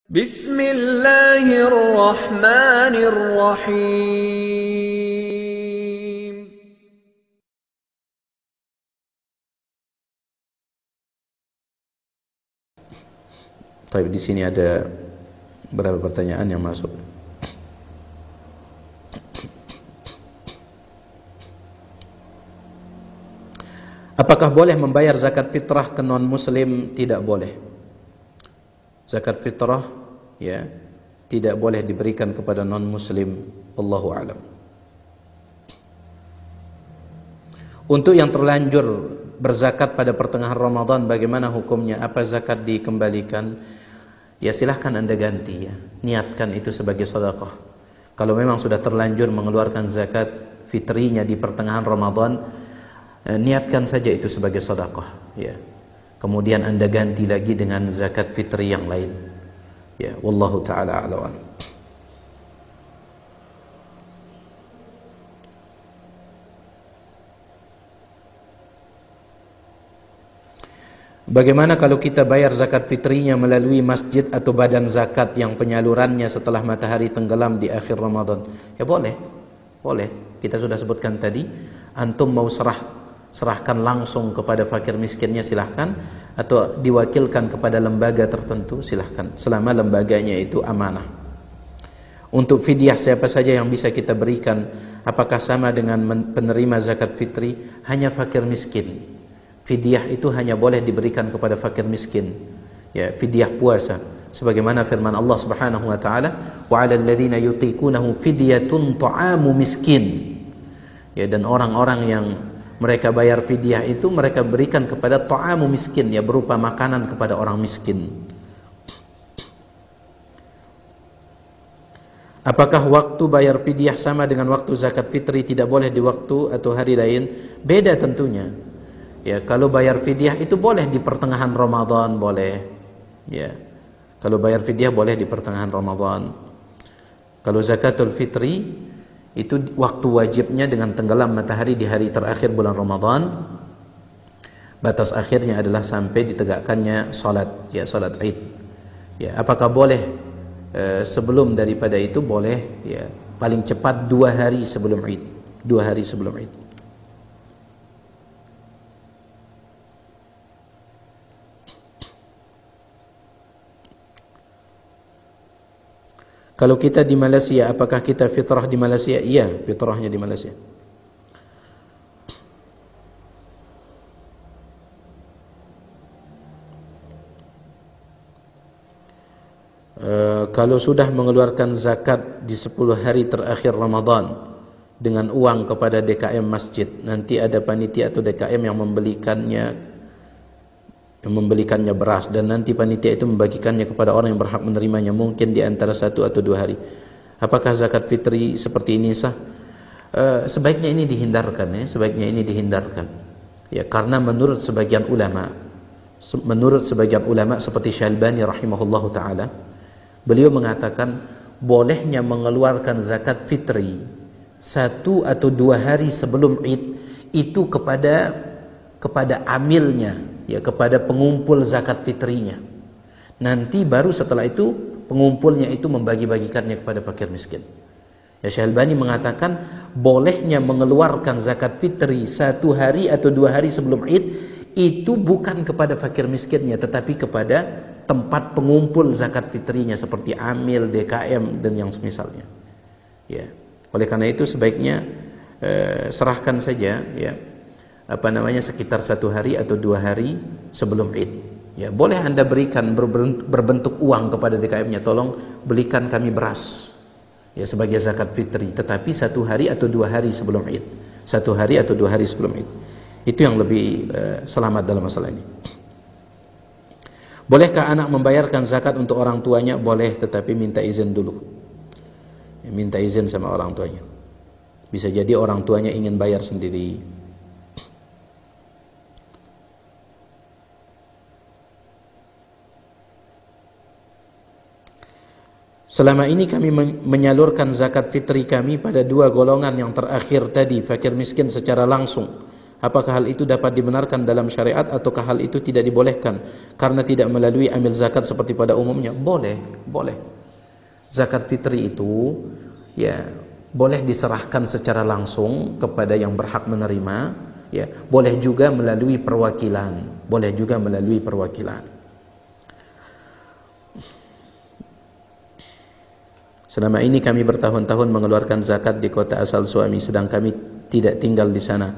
Bismillahirrahmanirrahim. Tapi di sini ada beberapa pertanyaan yang masuk. Apakah boleh membayar zakat fitrah ke non-muslim? Tidak boleh. Zakat fitrah ya tidak boleh diberikan kepada non-muslim. Wallahu a'lam. Untuk yang terlanjur berzakat pada pertengahan Ramadan, bagaimana hukumnya? Apa zakat dikembalikan? Ya silahkan Anda ganti ya. Niatkan itu sebagai sedekah. Kalau memang sudah terlanjur mengeluarkan zakat fitrinya di pertengahan Ramadan, niatkan saja itu sebagai sedekah ya. Kemudian Anda ganti lagi dengan zakat fitri yang lain. Ya, wallahu taala a'lam. Bagaimana kalau kita bayar zakat fitrinya melalui masjid atau badan zakat yang penyalurannya setelah matahari tenggelam di akhir Ramadan? Ya boleh. Boleh. Kita sudah sebutkan tadi, antum mau serahkan langsung kepada fakir miskinnya silahkan, atau diwakilkan kepada lembaga tertentu silahkan, selama lembaganya itu amanah. Untuk fidyah siapa saja yang bisa kita berikan? Apakah sama dengan penerima zakat fitri? Hanya fakir miskin. Fidyah itu hanya boleh diberikan kepada fakir miskin. Ya, fidyah puasa. Sebagaimana firman Allah Subhanahu wa taala, "Wa 'alal ladzina yutiqunahu fidyatun ta'amu miskin." Ya, dan orang-orang yang mereka bayar fidyah itu mereka berikan kepada ta'amu miskin, ya berupa makanan kepada orang miskin. Apakah waktu bayar fidyah sama dengan waktu zakat fitri? Tidak boleh di waktu atau hari lain. Beda tentunya. Ya, kalau bayar fidyah itu boleh di pertengahan Ramadan, boleh. Ya. Kalau bayar fidyah boleh di pertengahan Ramadan. Kalau zakatul fitri itu waktu wajibnya dengan tenggelam matahari di hari terakhir bulan Ramadan. Batas akhirnya adalah sampai ditegakkannya salat, ya salat Id. Ya, apakah boleh sebelum daripada itu? Boleh, ya. Paling cepat 2 hari sebelum Id. 2 hari sebelum Id. Kalau kita di Malaysia, apakah kita fitrah di Malaysia? Iya, fitrahnya di Malaysia. Kalau sudah mengeluarkan zakat di 10 hari terakhir Ramadan dengan uang kepada DKM masjid, nanti ada panitia atau DKM yang membelikannya beras, dan nanti panitia itu membagikannya kepada orang yang berhak menerimanya, mungkin di antara 1 atau 2 hari. Apakah zakat fitri seperti ini sah? Sebaiknya ini dihindarkan, ya. Sebaiknya ini dihindarkan. Ya, karena menurut sebagian ulama seperti Syalbani rahimahullahu taala, beliau mengatakan bolehnya mengeluarkan zakat fitri 1 atau 2 hari sebelum Id itu kepada amilnya, ya kepada pengumpul zakat fitrinya. Nanti baru setelah itu pengumpulnya itu membagi-bagikannya kepada fakir miskin. Ya, Syekh Albani mengatakan bolehnya mengeluarkan zakat fitri 1 hari atau 2 hari sebelum Id itu bukan kepada fakir miskinnya, tetapi kepada tempat pengumpul zakat fitrinya seperti amil, DKM dan yang semisalnya. Ya. Oleh karena itu sebaiknya serahkan saja, ya sekitar 1 hari atau 2 hari sebelum Id. Ya, boleh Anda berikan berbentuk uang kepada DKM-nya, tolong belikan kami beras, ya sebagai zakat fitri, tetapi 1 hari atau 2 hari sebelum Id. 1 hari atau 2 hari sebelum Id. Itu yang lebih selamat dalam masalah ini. Bolehkah anak membayarkan zakat untuk orang tuanya? Boleh, tetapi minta izin dulu. Ya, minta izin sama orang tuanya. Bisa jadi orang tuanya ingin bayar sendiri. Selama ini kami menyalurkan zakat fitri kami pada 2 golongan yang terakhir tadi, fakir miskin secara langsung. Apakah hal itu dapat dibenarkan dalam syariat ataukah hal itu tidak dibolehkan karena tidak melalui amil zakat seperti pada umumnya? Boleh, boleh. Zakat fitri itu ya boleh diserahkan secara langsung kepada yang berhak menerima, ya, boleh juga melalui perwakilan, boleh juga melalui perwakilan. Selama ini kami bertahun-tahun mengeluarkan zakat di kota asal suami, sedang kami tidak tinggal di sana.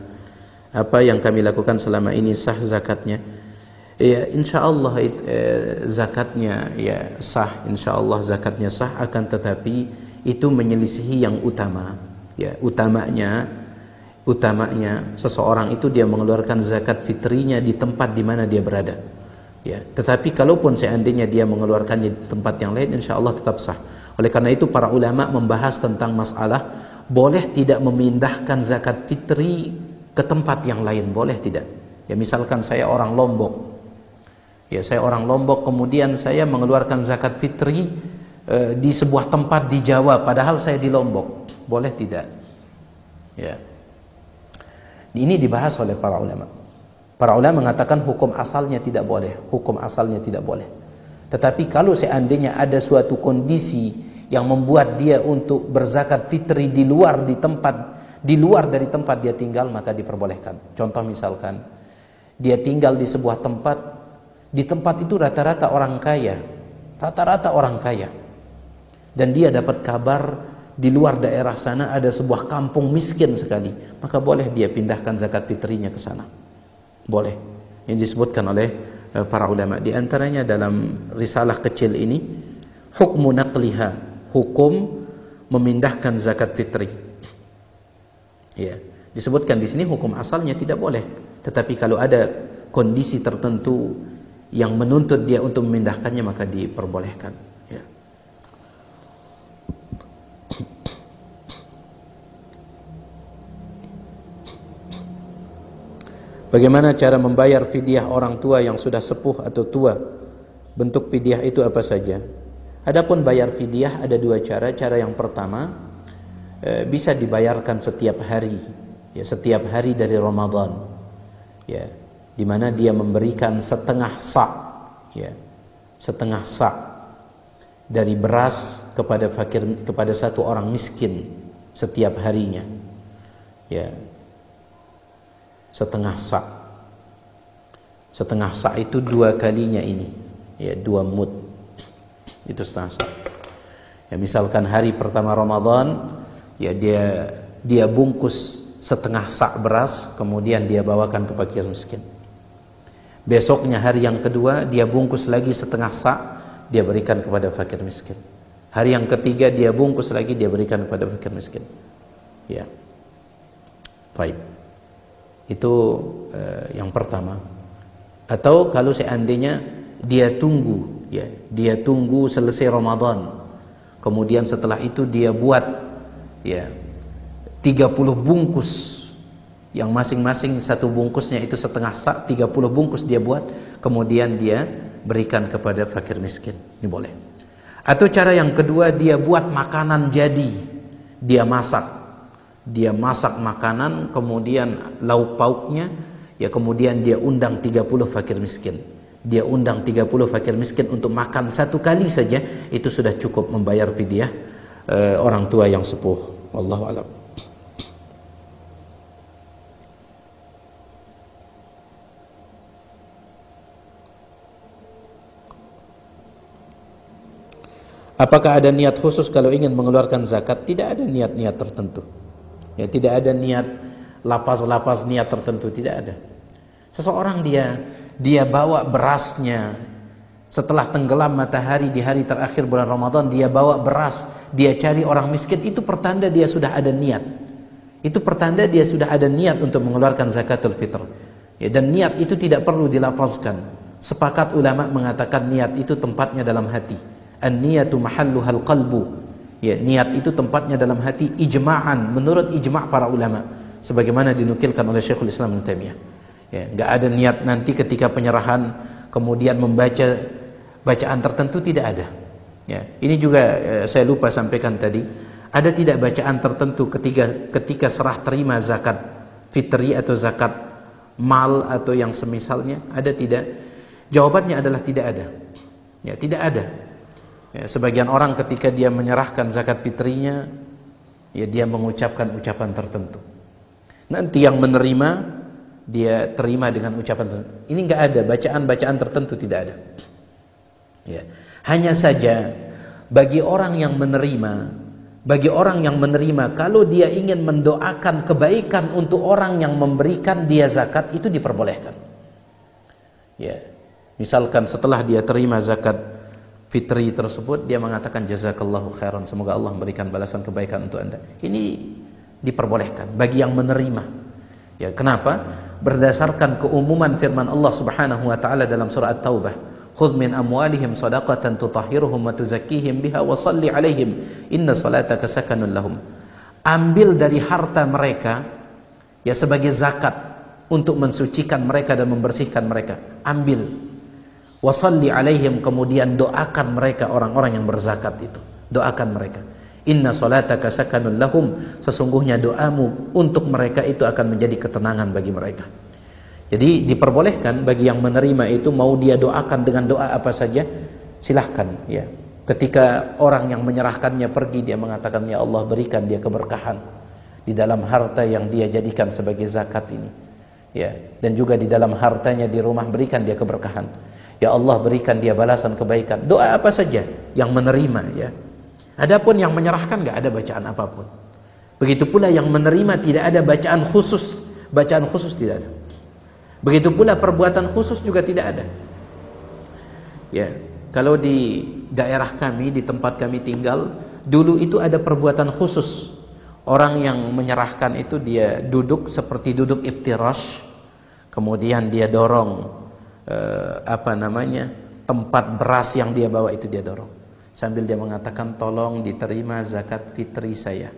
Apa yang kami lakukan selama ini sah zakatnya? Ya, insyaallah zakatnya ya sah, insyaallah zakatnya sah, akan tetapi itu menyelisihi yang utama. Ya, utamanya seseorang itu dia mengeluarkan zakat fitrinya di tempat di mana dia berada. Ya, tetapi kalaupun seandainya dia mengeluarkannya di tempat yang lain, insyaallah tetap sah. Oleh karena itu para ulama membahas tentang masalah boleh tidak memindahkan zakat fitri ke tempat yang lain, boleh tidak? Ya, misalkan saya orang Lombok. Ya, saya orang Lombok, kemudian saya mengeluarkan zakat fitri di sebuah tempat di Jawa, padahal saya di Lombok. Boleh tidak? Ya. Ini dibahas oleh para ulama. Para ulama mengatakan hukum asalnya tidak boleh, hukum asalnya tidak boleh. Tetapi kalau seandainya ada suatu kondisi yang membuat dia untuk berzakat fitri di luar dari tempat dia tinggal, maka diperbolehkan. Contoh misalkan dia tinggal di sebuah tempat, di tempat itu rata-rata orang kaya, dan dia dapat kabar di luar daerah sana ada sebuah kampung miskin sekali, maka boleh dia pindahkan zakat fitrinya ke sana. Boleh. Ini disebutkan oleh para ulama. Di antaranya dalam risalah kecil ini, hukmu naqliha, hukum memindahkan zakat fitri. Ya, disebutkan di sini hukum asalnya tidak boleh, tetapi kalau ada kondisi tertentu yang menuntut dia untuk memindahkannya, maka diperbolehkan. Ya. Bagaimana cara membayar fidyah orang tua yang sudah sepuh atau tua? Bentuk fidyah itu apa saja? Adapun bayar fidyah ada dua cara. Cara yang pertama, bisa dibayarkan setiap hari, ya, setiap hari dari Ramadan, ya, di mana dia memberikan setengah sa', ya, setengah sa' dari beras kepada fakir, kepada satu orang miskin setiap harinya, ya, setengah sa'. Setengah sa' itu dua kalinya ini, ya, 2 mud, itu setengah sa'. Ya, misalkan hari pertama Ramadan, ya, dia bungkus setengah sak beras, kemudian dia bawakan ke fakir miskin. Besoknya hari yang kedua dia bungkus lagi setengah sak, dia berikan kepada fakir miskin. Hari yang ketiga dia bungkus lagi, dia berikan kepada fakir miskin. Ya, baik. Itu yang pertama. Atau kalau seandainya dia tunggu, ya, dia tunggu selesai Ramadan, kemudian setelah itu dia buat, ya, 30 bungkus, yang masing-masing satu bungkusnya itu setengah sak, 30 bungkus dia buat, kemudian dia berikan kepada fakir miskin. Ini boleh. Atau cara yang kedua, dia buat makanan jadi, dia masak makanan, kemudian lauk pauknya, ya, kemudian dia undang 30 fakir miskin. Dia undang 30 fakir miskin untuk makan satu kali saja, itu sudah cukup membayar fidyah orang tua yang sepuh. Wallahu a'lam. Apakah ada niat khusus kalau ingin mengeluarkan zakat? Tidak ada niat-niat tertentu. Ya, tidak ada niat lafaz-lafaz niat tertentu, tidak ada. Seseorang dia bawa berasnya setelah tenggelam matahari di hari terakhir bulan Ramadan, dia bawa beras, dia cari orang miskin, itu pertanda dia sudah ada niat. Itu pertanda dia sudah ada niat untuk mengeluarkan zakatul fitr. Ya, dan niat itu tidak perlu dilafazkan. Sepakat ulama mengatakan niat itu tempatnya dalam hati. An-niyatu mahalluhal qalbu. Ya, niat itu tempatnya dalam hati ijma'an, menurut ijma' para ulama, sebagaimana dinukilkan oleh Syekhul Islam Ibnu Taimiyah. Ya, enggak ada niat nanti ketika penyerahan kemudian membaca bacaan tertentu, tidak ada. Ya, ini juga saya lupa sampaikan tadi, ada tidak bacaan tertentu ketika serah terima zakat fitri atau zakat mal atau yang semisalnya? Ada tidak? Jawabannya adalah tidak ada. Ya, tidak ada. Ya, sebagian orang ketika dia menyerahkan zakat fitrinya, ya dia mengucapkan ucapan tertentu. Nanti yang menerima, dia terima dengan ucapan tertentu. Ini enggak ada, bacaan-bacaan tertentu tidak ada. Ya. Hanya saja bagi orang yang menerima, kalau dia ingin mendoakan kebaikan untuk orang yang memberikan dia zakat, itu diperbolehkan. Ya. Misalkan setelah dia terima zakat fitri tersebut, dia mengatakan jazakallahu khairan, semoga Allah memberikan balasan kebaikan untuk Anda. Ini diperbolehkan bagi yang menerima. Ya, kenapa? Berdasarkan keumuman firman Allah Subhanahu wa taala dalam surah At-Taubah, "Khudh min amwalihim shadaqatan tutahhiruhum wa tuzakkihim biha wa shalli 'alaihim inna salataka sakanun lahum." Ambil dari harta mereka ya sebagai zakat untuk mensucikan mereka dan membersihkan mereka. Ambil. Wa shalli 'alaihim, kemudian doakan mereka, orang-orang yang berzakat itu. Doakan mereka. Inna salataka sakanun lahum, sesungguhnya doamu untuk mereka itu akan menjadi ketenangan bagi mereka. Jadi diperbolehkan bagi yang menerima itu, mau dia doakan dengan doa apa saja, silahkan ya. Ketika orang yang menyerahkannya pergi, dia mengatakan, ya Allah berikan dia keberkahan di dalam harta yang dia jadikan sebagai zakat ini. Ya, dan juga di dalam hartanya di rumah, berikan dia keberkahan. Ya Allah berikan dia balasan kebaikan. Doa apa saja yang menerima ya. Adapun yang menyerahkan enggak ada bacaan apapun. Begitu pula yang menerima tidak ada bacaan khusus. Bacaan khusus tidak ada. Begitu pula perbuatan khusus juga tidak ada. Ya, kalau di daerah kami, di tempat kami tinggal, dulu itu ada perbuatan khusus. Orang yang menyerahkan itu dia duduk seperti duduk iftirash, kemudian dia dorong tempat beras yang dia bawa itu dia dorong, sambil dia mengatakan tolong diterima zakat fitri saya.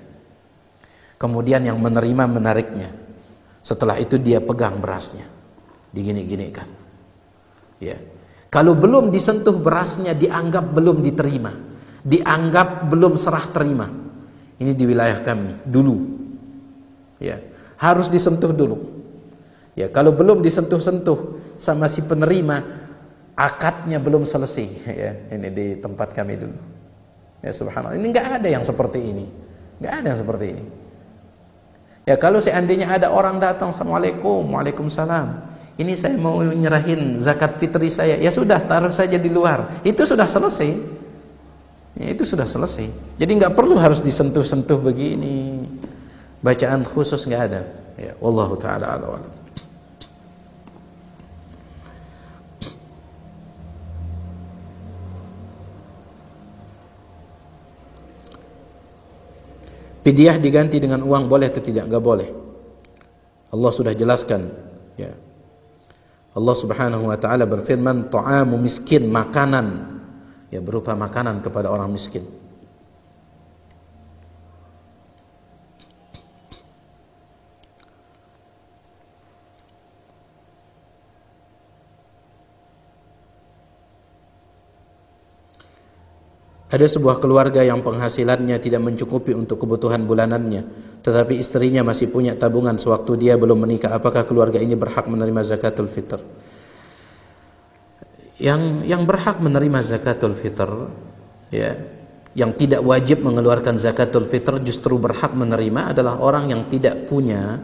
Kemudian yang menerima menariknya. Setelah itu dia pegang berasnya, digini-ginikan. Ya. Kalau belum disentuh berasnya, dianggap belum diterima, dianggap belum serah terima. Ini di wilayah kami dulu. Ya, harus disentuh dulu. Ya, kalau belum disentuh-sentuh sama si penerima, akadnya belum selesai. Ya, ini di tempat kami dulu. Ya, subhanallah. Ini enggak ada yang seperti ini. Enggak ada yang seperti ini. Ya, kalau seandainya ada orang datang, Assalamualaikum, Waalaikumsalam, ini saya mau nyerahin zakat fitri saya, ya sudah, taruh saja di luar. Itu sudah selesai. Ya, itu sudah selesai. Jadi enggak perlu harus disentuh-sentuh begini. Bacaan khusus enggak ada. Ya, wallahu taala a'lam. Fidyah diganti dengan uang boleh atau tidak? Enggak boleh. Allah sudah jelaskan. Ya. Allah Subhanahu wa taala berfirman, ta'amu miskin, makanan ya berupa makanan kepada orang miskin. Ada sebuah keluarga yang penghasilannya tidak mencukupi untuk kebutuhan bulanannya, tetapi istrinya masih punya tabungan sewaktu dia belum menikah. Apakah keluarga ini berhak menerima zakatul fitr? Yang berhak menerima zakatul fitr, ya, yang tidak wajib mengeluarkan zakatul fitr justru berhak menerima adalah orang yang tidak punya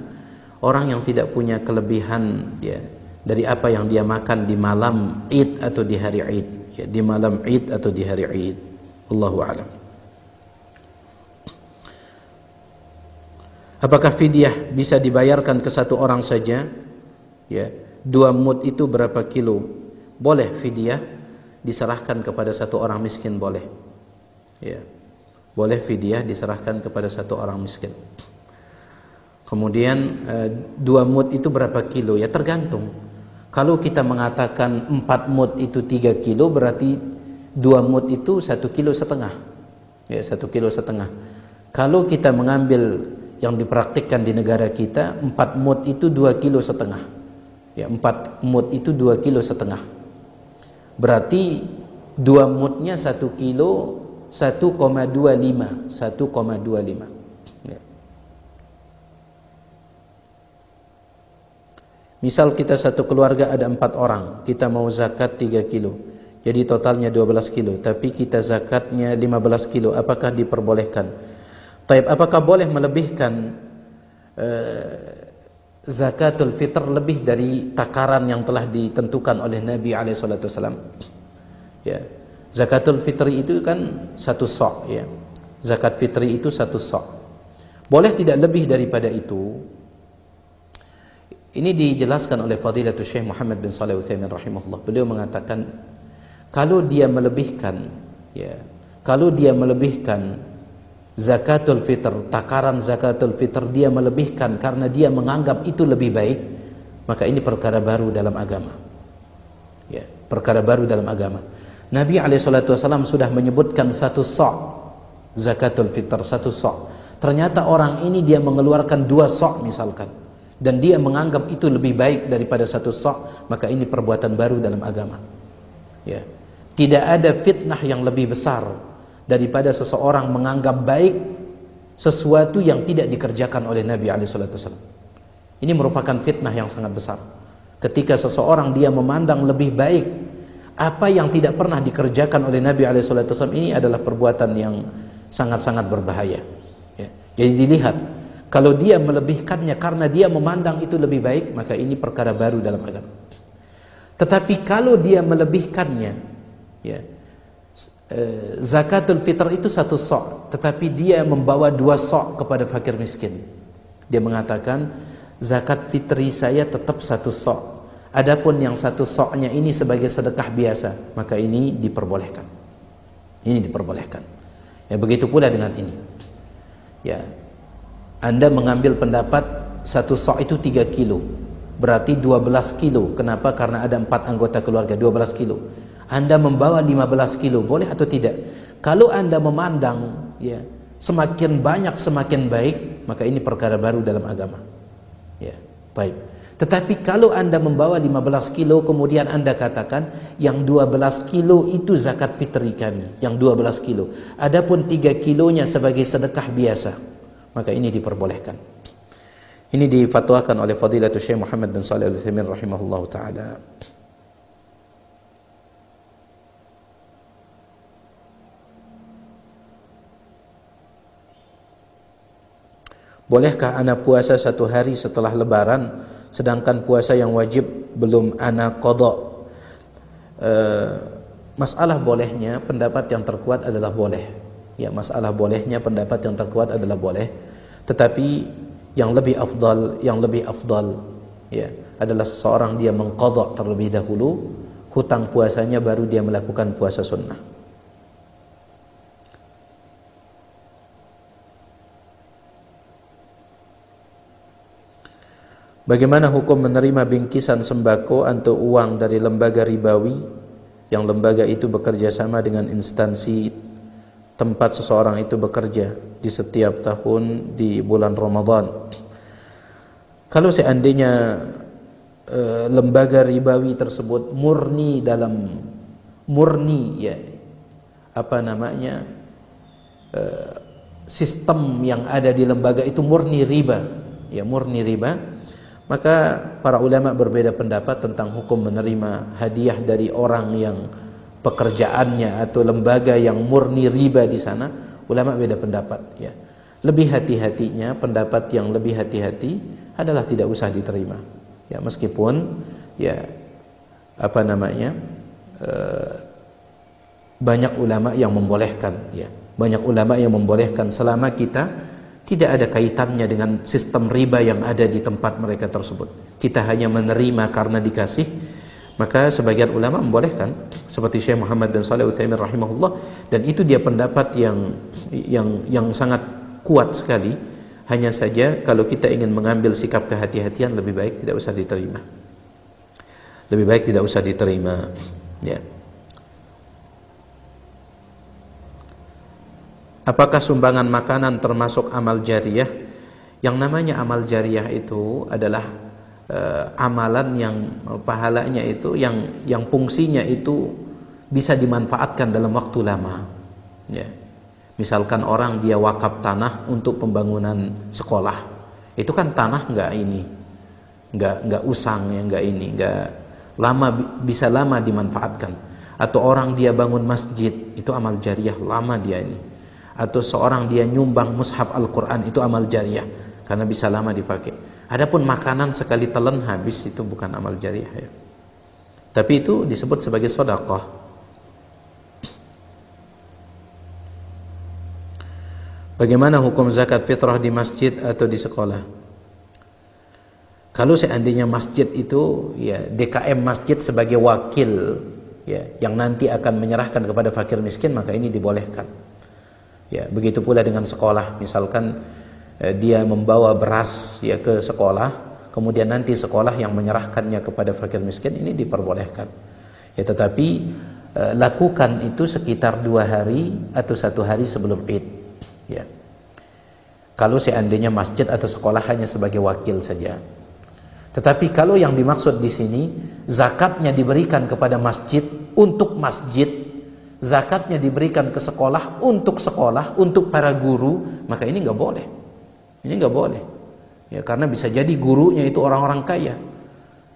kelebihan ya dari apa yang dia makan di malam Id atau di hari Id, ya, di malam Id atau di hari Id. Allahu a'lam. Apakah fidyah bisa dibayarkan ke satu orang saja? Ya, 2 mud itu berapa kilo? Boleh fidyah diserahkan kepada satu orang miskin, boleh. Ya. Boleh fidyah diserahkan kepada satu orang miskin. Kemudian 2 mud itu berapa kilo? Ya tergantung. Kalau kita mengatakan 4 mud itu 3 kilo, berarti 2 mud itu 1,5 kilo. Ya, 1,5 kilo. Kalau kita mengambil yang dipraktikkan di negara kita, 4 mud itu 2,5 kilo. Ya, 4 mud itu 2,5 kilo. Berarti 2 mudnya 1 kilo, 1,25. Ya. Misal kita satu keluarga ada 4 orang, kita mau zakat 3 kilo, jadi totalnya 12 kilo, tapi kita zakatnya 15 kilo, apakah diperbolehkan? Taib, apakah boleh melebihkan zakatul fitr lebih dari takaran yang telah ditentukan oleh Nabi SAW? Ya, zakatul fitri itu kan 1 sok, ya. Zakat fitri itu 1 sok. Boleh tidak lebih daripada itu? Ini dijelaskan oleh Fadilatul Syekh Muhammad bin Shalih Al-Utsaimin rahimahullah. Beliau mengatakan kalau dia melebihkan, ya, kalau dia melebihkan zakatul fitr, takaran zakatul fitr dia melebihkan karena dia menganggap itu lebih baik, maka ini perkara baru dalam agama. Ya, perkara baru dalam agama. Nabi SAW sudah menyebutkan 1 sok zakatul fitr, 1 sok. Ternyata orang ini dia mengeluarkan 2 sok misalkan, dan dia menganggap itu lebih baik daripada 1 sok, maka ini perbuatan baru dalam agama. Ya. Tidak ada fitnah yang lebih besar daripada seseorang menganggap baik sesuatu yang tidak dikerjakan oleh Nabi SAW. Ini merupakan fitnah yang sangat besar. Ketika seseorang dia memandang lebih baik apa yang tidak pernah dikerjakan oleh Nabi SAW, ini adalah perbuatan yang sangat-sangat berbahaya. Ya. Jadi dilihat, kalau dia melebihkannya karena dia memandang itu lebih baik, maka ini perkara baru dalam agama. Tetapi kalau dia melebihkannya, ya, zakatul fitr itu 1 sok, tetapi dia membawa 2 sok kepada fakir miskin. Dia mengatakan zakat fitri saya tetap 1 sok, adapun yang 1 soknya ini sebagai sedekah biasa, maka ini diperbolehkan. Ini diperbolehkan. Ya, begitu pula dengan ini. Ya, Anda mengambil pendapat 1 sok itu 3 kilo, berarti 12 kilo. Kenapa? Karena ada 4 anggota keluarga, 12 kilo. Anda membawa 15 kilo, boleh atau tidak? Kalau Anda memandang, ya, semakin banyak semakin baik, maka ini perkara baru dalam agama. Ya, baik. Tetapi kalau Anda membawa 15 kilo, kemudian Anda katakan yang 12 kilo itu zakat fitri kami, yang 12 kilo. Adapun 3 kilonya sebagai sedekah biasa, maka ini diperbolehkan. Ini difatwakan oleh Fadilatul Syekh Muhammad bin Shalih Al-Utsaimin rahimahullahu taala. Bolehkah ana puasa 1 hari setelah lebaran, sedangkan puasa yang wajib belum ana qada? Masalah bolehnya, pendapat yang terkuat adalah boleh. Ya, masalah bolehnya, pendapat yang terkuat adalah boleh. Tetapi yang lebih afdal, ya, adalah seseorang dia mengqada terlebih dahulu hutang puasanya, baru dia melakukan puasa sunnah. Bagaimana hukum menerima bingkisan sembako atau uang dari lembaga ribawi yang lembaga itu bekerja sama dengan instansi tempat seseorang itu bekerja di setiap tahun di bulan Ramadan? Kalau seandainya lembaga ribawi tersebut murni ya, apa namanya, sistem yang ada di lembaga itu murni riba, ya, murni riba, maka para ulama berbeda pendapat tentang hukum menerima hadiah dari orang yang pekerjaannya atau lembaga yang murni riba di sana. Ulama beda pendapat, ya. Lebih hati-hatinya, pendapat yang lebih hati-hati adalah tidak usah diterima, ya, meskipun, ya, apa namanya, banyak ulama yang membolehkan, ya, banyak ulama yang membolehkan selama kita tidak ada kaitannya dengan sistem riba yang ada di tempat mereka tersebut. Kita hanya menerima karena dikasih, maka sebagian ulama membolehkan, seperti Syekh Muhammad bin Shalih Al-Utsaimin rahimahullah, dan itu dia pendapat yang sangat kuat sekali. Hanya saja kalau kita ingin mengambil sikap kehati-hatian, lebih baik tidak usah diterima. Lebih baik tidak usah diterima, ya. Apakah sumbangan makanan termasuk amal jariyah? Yang namanya amal jariyah itu adalah amalan yang pahalanya itu yang fungsinya itu bisa dimanfaatkan dalam waktu lama, ya. Misalkan orang dia wakaf tanah untuk pembangunan sekolah, itu kan tanah enggak ini, nggak usang ya, nggak ini, nggak lama, bisa lama dimanfaatkan. Atau orang dia bangun masjid, itu amal jariah, lama dia ini. Atau seorang dia nyumbang mushaf Al-Quran, itu amal jariah karena bisa lama dipakai. Adapun makanan sekali telan habis, itu bukan amal jariah ya. Tapi itu disebut sebagai sedekah. Bagaimana hukum zakat fitrah di masjid atau di sekolah? Kalau seandainya masjid itu ya DKM masjid sebagai wakil ya yang nanti akan menyerahkan kepada fakir miskin, maka ini dibolehkan. Ya, begitu pula dengan sekolah, misalkan dia membawa beras ya ke sekolah, kemudian nanti sekolah yang menyerahkannya kepada fakir miskin, ini diperbolehkan. Ya, tetapi lakukan itu sekitar 2 hari atau 1 hari sebelum Id. Ya. Kalau seandainya masjid atau sekolah hanya sebagai wakil saja. Tetapi kalau yang dimaksud di sini zakatnya diberikan kepada masjid untuk masjid, zakatnya diberikan ke sekolah, untuk para guru, maka ini nggak boleh. Ini nggak boleh. Ya, karena bisa jadi gurunya itu orang-orang kaya.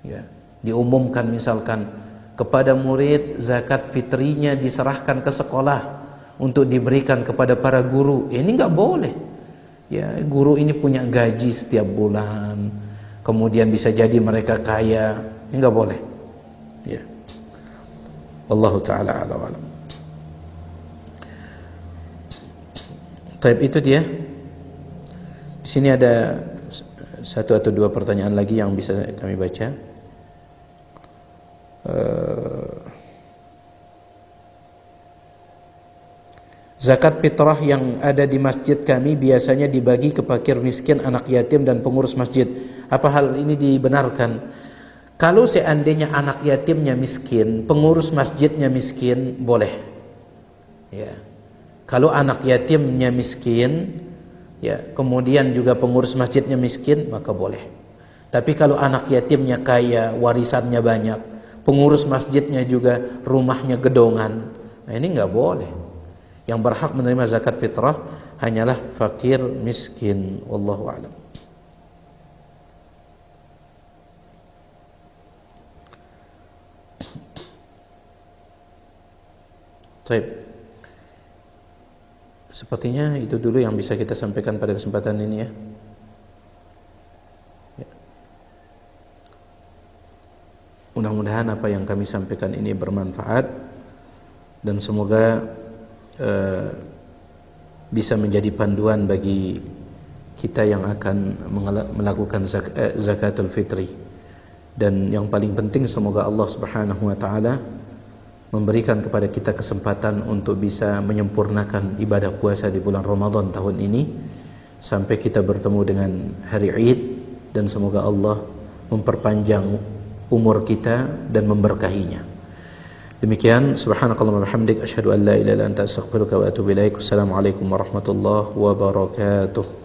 Ya, diumumkan misalkan kepada murid zakat fitrinya diserahkan ke sekolah untuk diberikan kepada para guru. Ya, ini nggak boleh. Ya, guru ini punya gaji setiap bulan, kemudian bisa jadi mereka kaya, ini nggak boleh. Ya, Wallahu taala a'lam. Taib, itu dia. Di sini ada 1 atau 2 pertanyaan lagi yang bisa kami baca. Zakat fitrah yang ada di masjid kami biasanya dibagi ke fakir miskin, anak yatim, dan pengurus masjid. Apa hal ini dibenarkan? Kalau seandainya anak yatimnya miskin, pengurus masjidnya miskin, boleh. Ya. Kalau anak yatimnya miskin, ya, kemudian juga pengurus masjidnya miskin, maka boleh. Tapi kalau anak yatimnya kaya, warisannya banyak, pengurus masjidnya juga rumahnya gedongan, nah ini nggak boleh. Yang berhak menerima zakat fitrah hanyalah fakir miskin. Wallahu a'lam. Baik. Sepertinya itu dulu yang bisa kita sampaikan pada kesempatan ini ya. Mudah-mudahan apa yang kami sampaikan ini bermanfaat dan semoga bisa menjadi panduan bagi kita yang akan melakukan zakatul fitri. Dan yang paling penting, semoga Allah Subhanahu wa taala memberikan kepada kita kesempatan untuk bisa menyempurnakan ibadah puasa di bulan Ramadan tahun ini sampai kita bertemu dengan hari Id, dan semoga Allah memperpanjang umur kita dan memberkahinya. Demikian, subhanakallahumma wa bihamdik, asyhadu an la ilaha illa anta, astaghfiruka wa atubu ilaik. Wassalamualaikum warahmatullahi wabarakatuh.